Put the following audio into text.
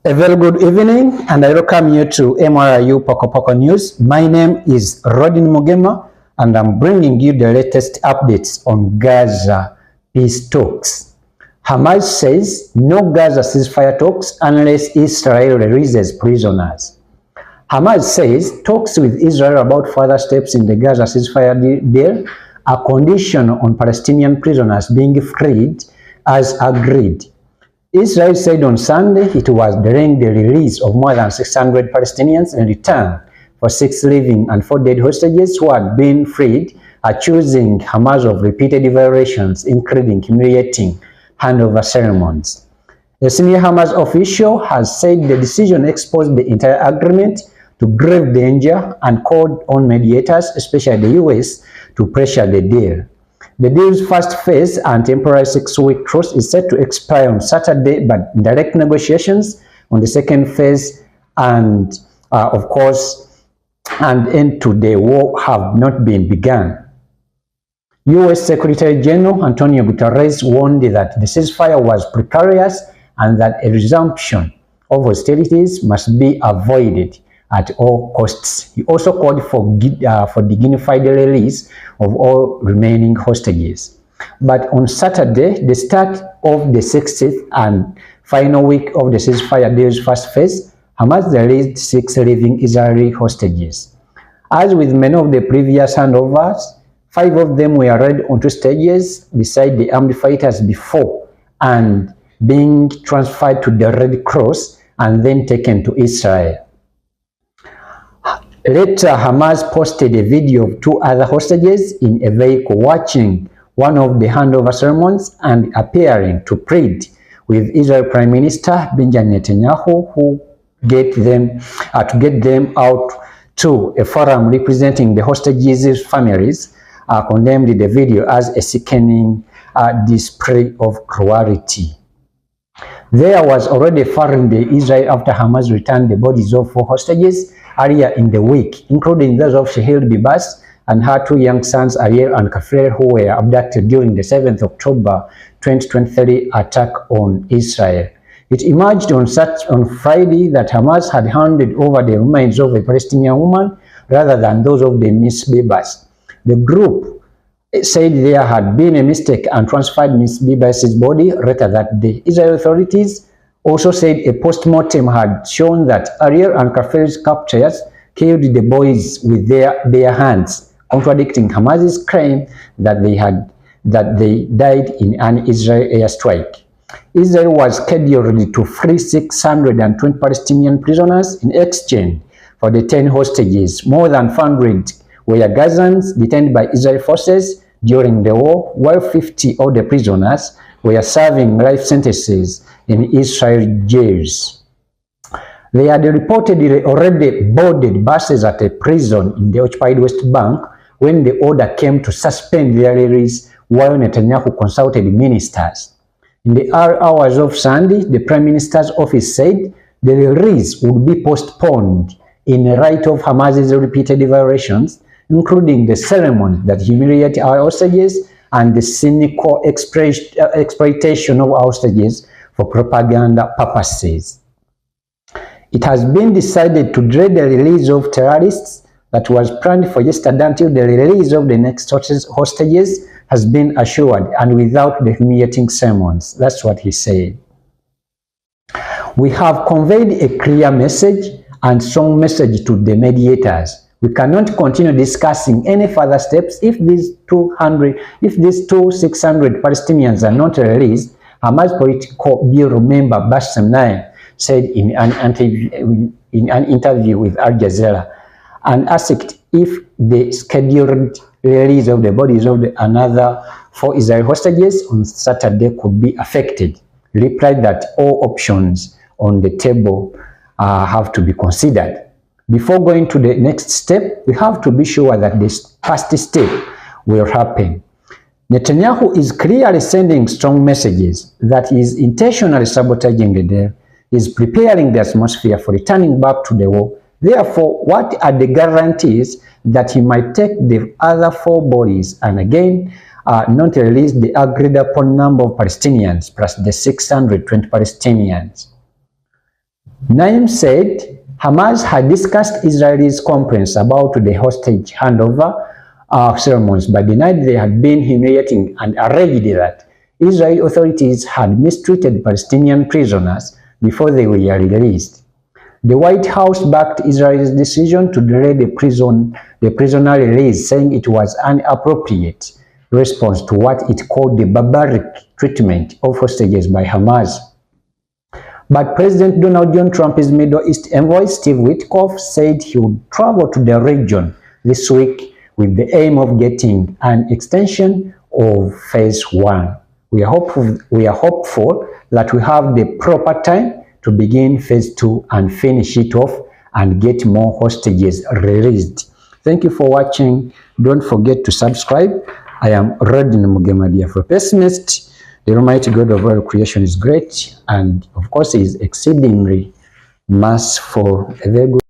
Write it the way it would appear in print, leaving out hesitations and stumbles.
A very good evening, and I welcome you to MRIU Poco Poco News. My name is RHODINE Mugema, and I'm bringing you the latest updates on Gaza peace talks. Hamas says no Gaza ceasefire talks unless Israel releases prisoners. Hamas says talks with Israel about further steps in the Gaza ceasefire deal are conditional on Palestinian prisoners being freed as agreed. Israel said on Sunday it was delaying the release of more than 600 Palestinians in return for 6 living and 4 dead hostages who had been freed, accusing Hamas of repeated violations, including humiliating handover ceremonies. A senior Hamas official has said the decision exposed the entire agreement to grave danger and called on mediators, especially the US, to pressure the deal. The deal's first phase and temporary 6-week truce is set to expire on Saturday, but direct negotiations on the second phase and, of course, an end to the war have not been begun. U.S. Secretary General Antonio Guterres warned that the ceasefire was precarious and that a resumption of hostilities must be avoided at all costs. He also called for dignified release of all remaining hostages. But on Saturday, the start of the 60th and final week of the ceasefire deal's first phase, Hamas released 6 living Israeli hostages. As with many of the previous handovers, 5 of them were led onto stages beside the armed fighters before and being transferred to the Red Cross and then taken to Israel. Later, Hamas posted a video of 2 other hostages in a vehicle watching one of the handover ceremonies and appearing to plead with Israel Prime Minister Benjamin Netanyahu to get them out to a forum representing the hostages' families. Condemned the video as a sickening display of cruelty. There was already firing the Israel after Hamas returned the bodies of 4 hostages earlier in the week, including those of Shehil Bibas and her 2 young sons, Ariel and Kafir, who were abducted during the 7th October 2023 attack on Israel. It emerged on Friday that Hamas had handed over the remains of a Palestinian woman rather than those of the Miss Bibas. The group said there had been a mistake and transferred Ms. Bibas' body later that day. Israel authorities also said a post-mortem had shown that Ariel and Kafir's captors killed the boys with their bare hands, contradicting Hamas's claim that they died in an Israeli airstrike. Israel was scheduled to free 620 Palestinian prisoners in exchange for the 10 hostages. More than 100 were Gazans detained by Israeli forces during the war, while 50 of the prisoners were serving life sentences in Israeli jails. They had reportedly already boarded buses at a prison in the occupied West Bank when the order came to suspend their release while Netanyahu consulted ministers. In the early hours of Sunday, the Prime Minister's office said the release would be postponed in light of Hamas's repeated violations, including the ceremony that humiliated our hostages and the cynical exploitation of hostages for propaganda purposes. It has been decided to delay the release of terrorists that was planned for yesterday until the release of the next hostages has been assured and without the humiliating sermons. That's what he said. We have conveyed a clear message and strong message to the mediators. We cannot continue discussing any further steps if these 600 Palestinians are not released, Hamas political bureau member Bassem Naim said in an interview with Al Jazeera, and asked if the scheduled release of the bodies of another 4 Israeli hostages on Saturday could be affected. He replied that all options on the table have to be considered. Before going to the next step, we have to be sure that this first step will happen. Netanyahu is clearly sending strong messages that he is intentionally sabotaging the deal, is preparing the atmosphere for returning back to the war. Therefore, what are the guarantees that he might take the other 4 bodies and again not release the agreed upon number of Palestinians plus the 620 Palestinians? Naim said Hamas had discussed Israel's complaints about the hostage handover ceremonies, but denied they had been humiliating and alleged that Israeli authorities had mistreated Palestinian prisoners before they were released. The White House backed Israel's decision to delay the prisoner release, saying it was an appropriate response to what it called the barbaric treatment of hostages by Hamas. But President Donald John Trump's Middle East envoy, Steve Witkoff, said he would travel to the region this week with the aim of getting an extension of Phase 1. We are hopeful that we have the proper time to begin Phase 2 and finish it off and get more hostages released. Thank you for watching. Don't forget to subscribe. I am RHODINE Mugemadia for Pessimist. The Almighty God of all creation is great, and of course, He is exceedingly merciful. A very good